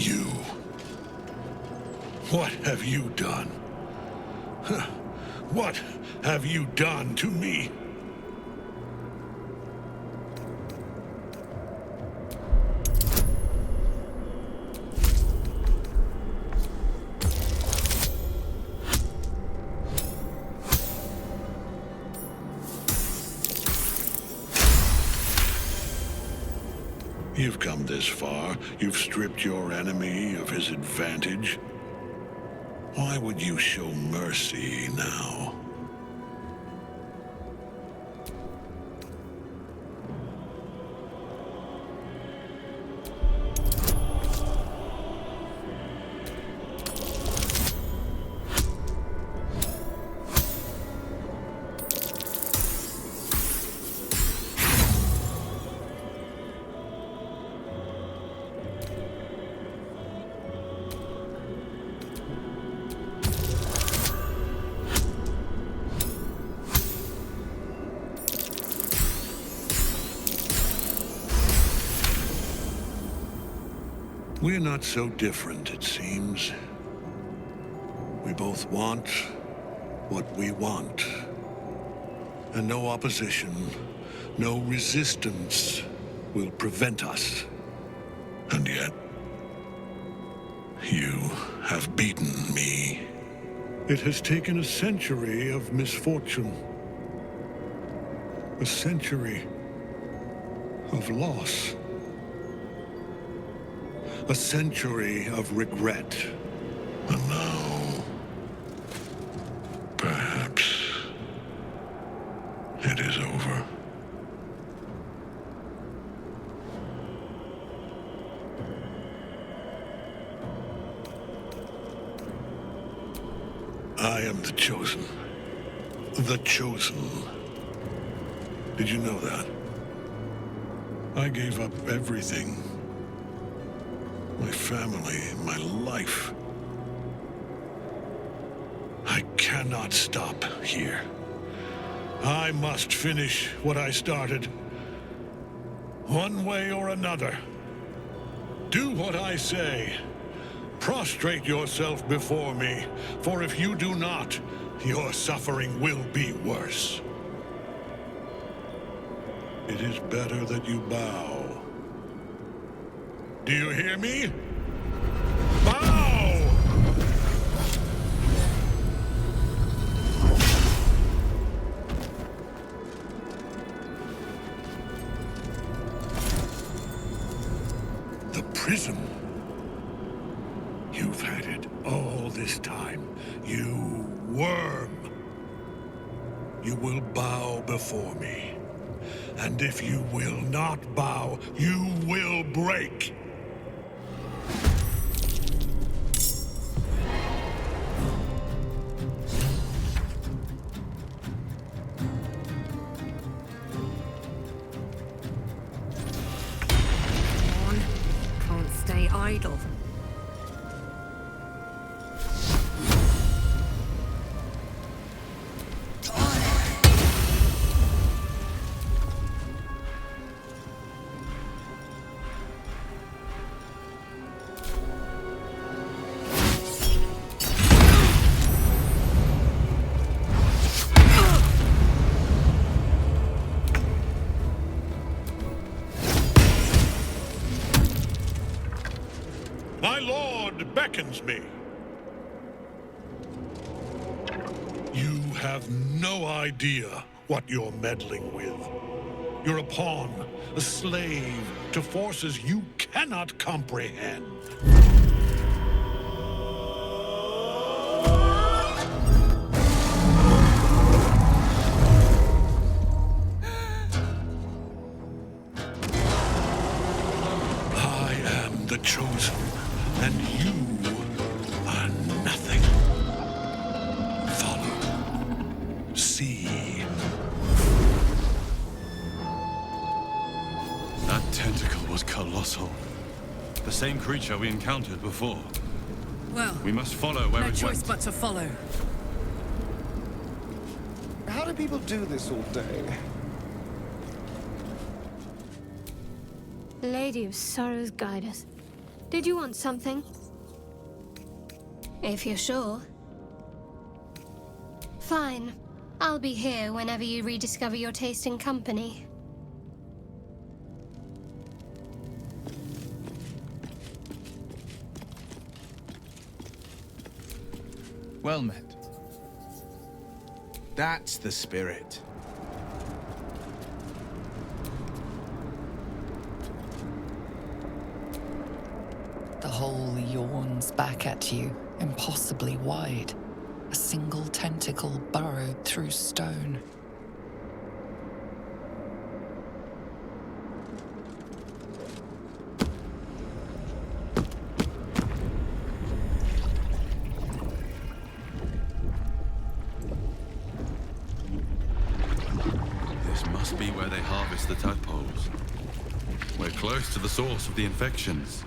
You. What have you done? Huh. What have you done to me? You've come this far. You've stripped your enemy of his advantage. Why would you show mercy now? We're not so different, it seems. We both want what we want. And no opposition, no resistance will prevent us. And yet, you have beaten me. It has taken a century of misfortune. A century of loss. A century of regret. And now, perhaps, it is over. I am the Chosen. The Chosen. Did you know that? I gave up everything. My family, my life. I cannot stop here. I must finish what I started. One way or another. Do what I say. Prostrate yourself before me, for if you do not, your suffering will be worse. It is better that you bow. Do you hear me? Bow! The prison. You've had it all this time. You worm. You will bow before me. And if you will not bow, you will break. Idle. My lord beckons me. You have no idea what you're meddling with. You're a pawn, a slave to forces you cannot comprehend. I am the Chosen. And you are nothing. Follow. See. That tentacle was colossal. The same creature we encountered before. Well, we must follow where no it choice went. but to follow. How do people do this all day? Lady of Sorrows, guide us. Did you want something? If you're sure. Fine. I'll be here whenever you rediscover your taste in company. Well met. That's the spirit. The hole yawns back at you, impossibly wide. A single tentacle burrowed through stone. This must be where they harvest the tadpoles. We're close to the source of the infections.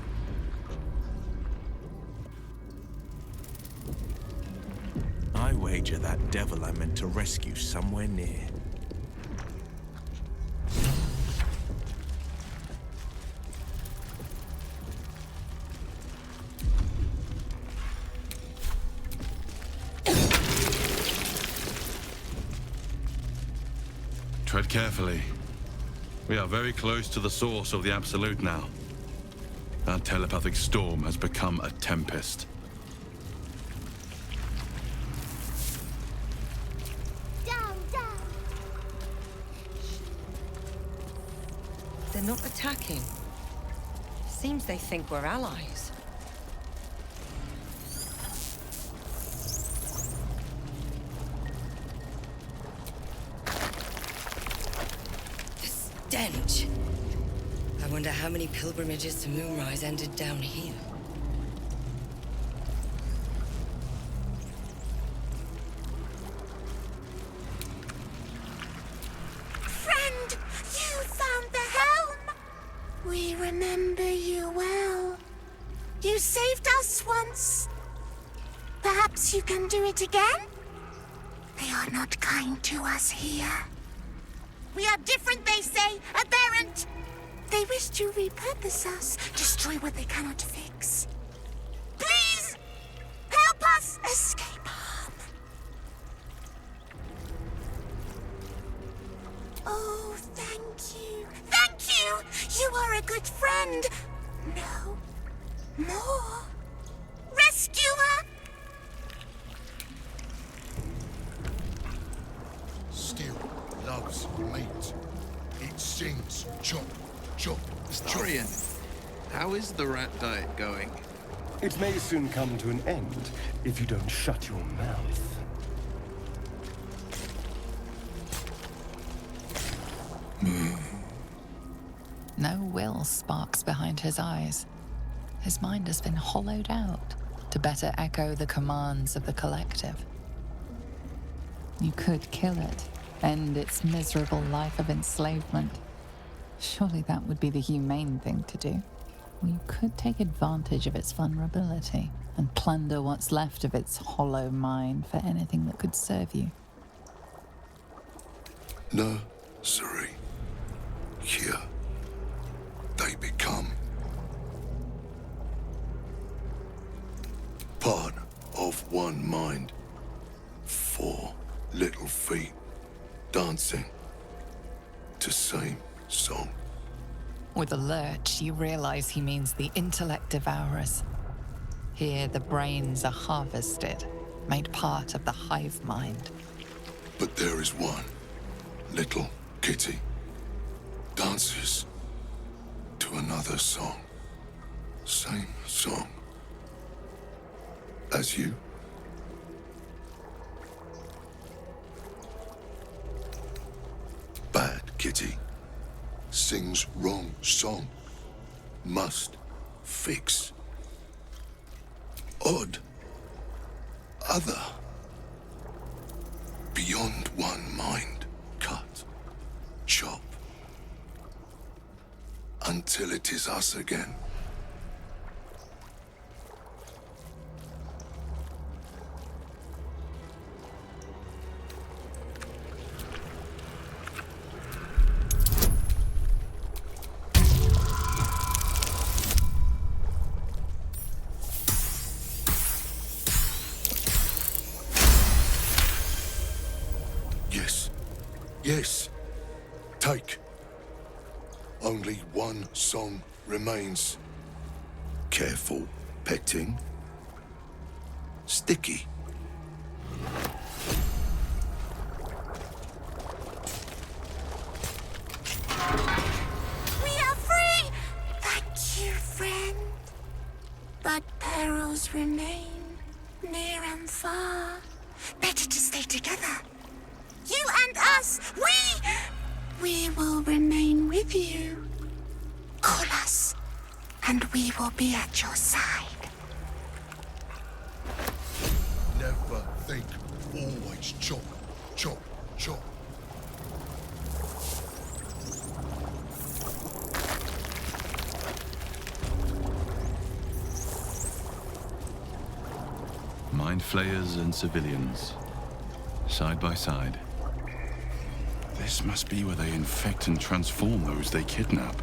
I wager that devil I meant to rescue somewhere near. Tread carefully. We are very close to the source of the Absolute now. Our telepathic storm has become a tempest. They're not attacking. Seems they think we're allies. The stench! I wonder how many pilgrimages to Moonrise ended down here. We remember you well. You saved us once. Perhaps you can do it again? They are not kind to us here. We are different, they say, aberrant. They wish to repurpose us, destroy what they cannot fix. Please, help us escape harm. Oh, thank you. Thank you! You are a good friend. No. More. Rescuer! Still loves meat. It sings chop, chop, Starian, how is the rat diet going? It may soon come to an end if you don't shut your mouth. No Wyll sparks behind his eyes. His mind has been hollowed out to better echo the commands of the collective. You could kill it, end its miserable life of enslavement. Surely that would be the humane thing to do. Or you could take advantage of its vulnerability and plunder what's left of its hollow mind for anything that could serve you. No, sorry. Here, they become part of one mind. 4 little feet dancing to same song. With a lurch, you realize he means the intellect devourers. Here, the brains are harvested, made part of the hive mind. But there is one little kitty dances to another song. Same song as you. Bad kitty sings wrong song. Must fix. Odd. Other. Beyond one mind. Cut. Chop. Until it is us again. Yes. Take. Only one song remains. Careful petting. Sticky. We are free! Thank you, friend. But perils remain, near and far. Better to stay together. You and us, we will remain with you. Call us, and we will be at your side. Never think. Always chop, chop, chop. Mind flayers and civilians, side by side. This must be where they infect and transform those they kidnap.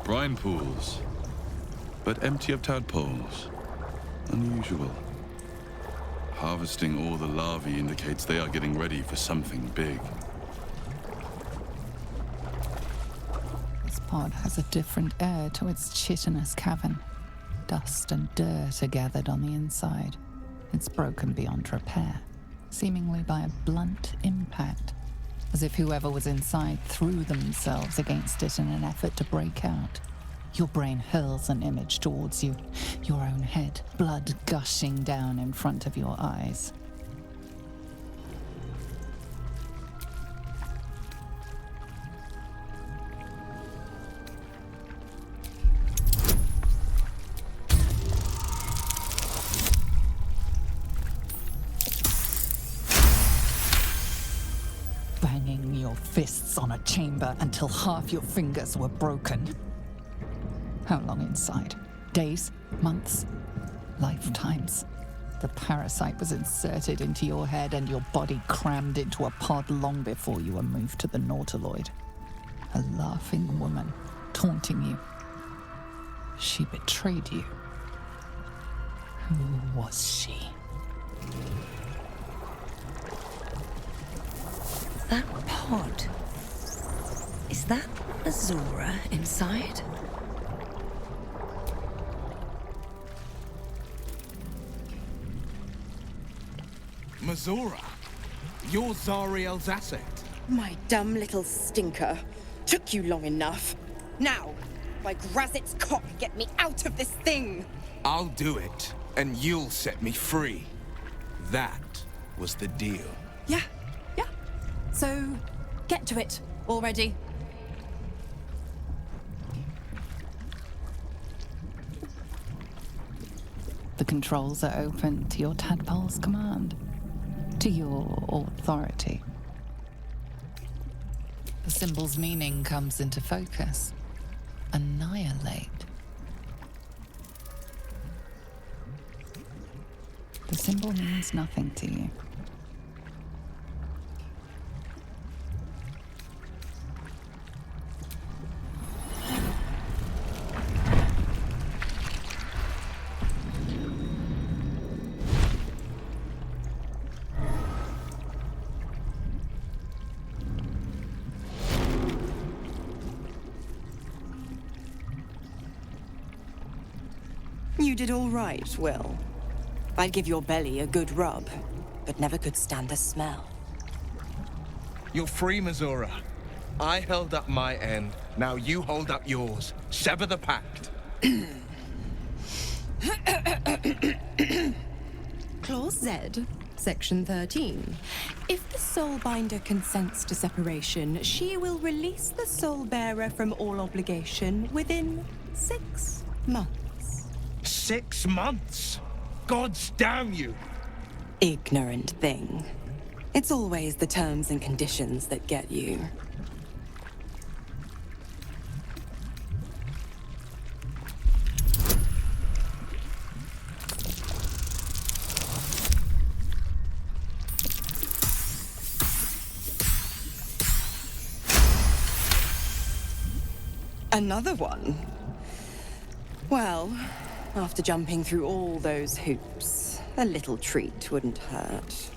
Brine pools, but empty of tadpoles. Unusual. Harvesting all the larvae indicates they are getting ready for something big. This pod has a different air to its chitinous cavern. Dust and dirt are gathered on the inside. It's broken beyond repair, seemingly by a blunt impact, as if whoever was inside threw themselves against it in an effort to break out. Your brain hurls an image towards you, your own head, blood gushing down in front of your eyes. Banging your fists on a chamber until half your fingers were broken. How long inside? Days? Months? Lifetimes? The parasite was inserted into your head and your body crammed into a pod long before you were moved to the Nautiloid. A laughing woman, taunting you. She betrayed you. Who was she? That pod. Is that Mizora inside? Mizora, you're Zariel's asset. My dumb little stinker. Took you long enough. Now, by Grazit's cock, get me out of this thing! I'll do it, and you'll set me free. That was the deal. Yeah. So, get to it already. The controls are open to your tadpole's command, to your authority. The symbol's meaning comes into focus. Annihilate. The symbol means nothing to you. You did all right, Wyll. I'd give your belly a good rub, but never could stand the smell. You're free, Mizora. I held up my end. Now you hold up yours. Sever the pact. Clause Z, Section 13. If the Soulbinder consents to separation, she will release the Soulbearer from all obligation within 6 months. 6 months? Gods damn you! Ignorant thing. It's always the terms and conditions that get you. Another one? Well, after jumping through all those hoops, a little treat wouldn't hurt.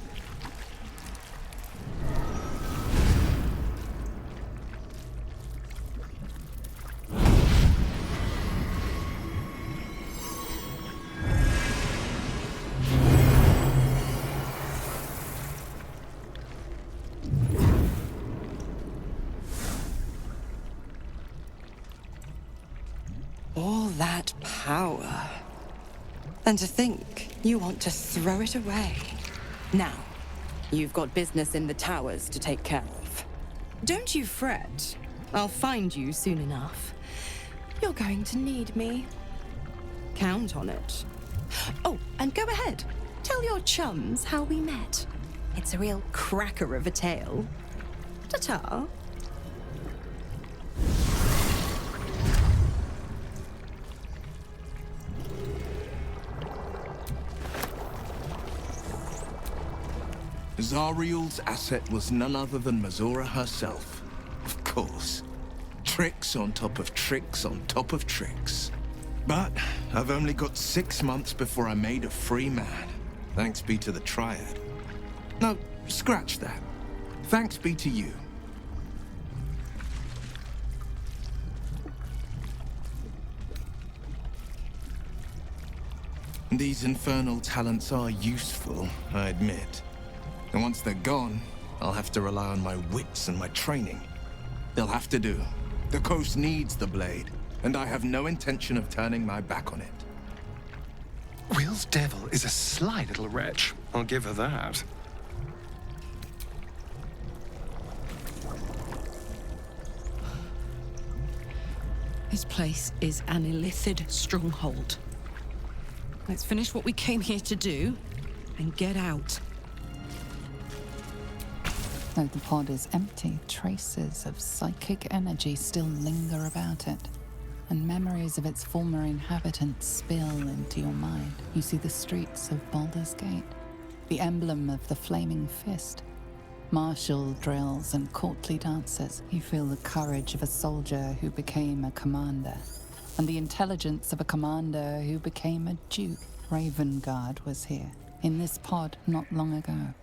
All that power. And to think you want to throw it away. Now, you've got business in the towers to take care of. Don't you fret. I'll find you soon enough. You're going to need me. Count on it. Oh, and go ahead. Tell your chums how we met. It's a real cracker of a tale. Ta-ta. Zariel's asset was none other than Mizora herself. Of course. Tricks on top of tricks on top of tricks. But I've only got 6 months before I'm made a free man. Thanks be to the Triad. No, scratch that. Thanks be to you. These infernal talents are useful, I admit. And once they're gone, I'll have to rely on my wits and my training. They'll have to do. The coast needs the blade, and I have no intention of turning my back on it. Wyll's devil is a sly little wretch. I'll give her that. This place is an illithid stronghold. Let's finish what we came here to do and get out. Though the pod is empty, traces of psychic energy still linger about it, and memories of its former inhabitants spill into your mind. You see the streets of Baldur's Gate, the emblem of the flaming fist, martial drills and courtly dances. You feel the courage of a soldier who became a commander, and the intelligence of a commander who became a Duke. Ravengard was here, in this pod not long ago.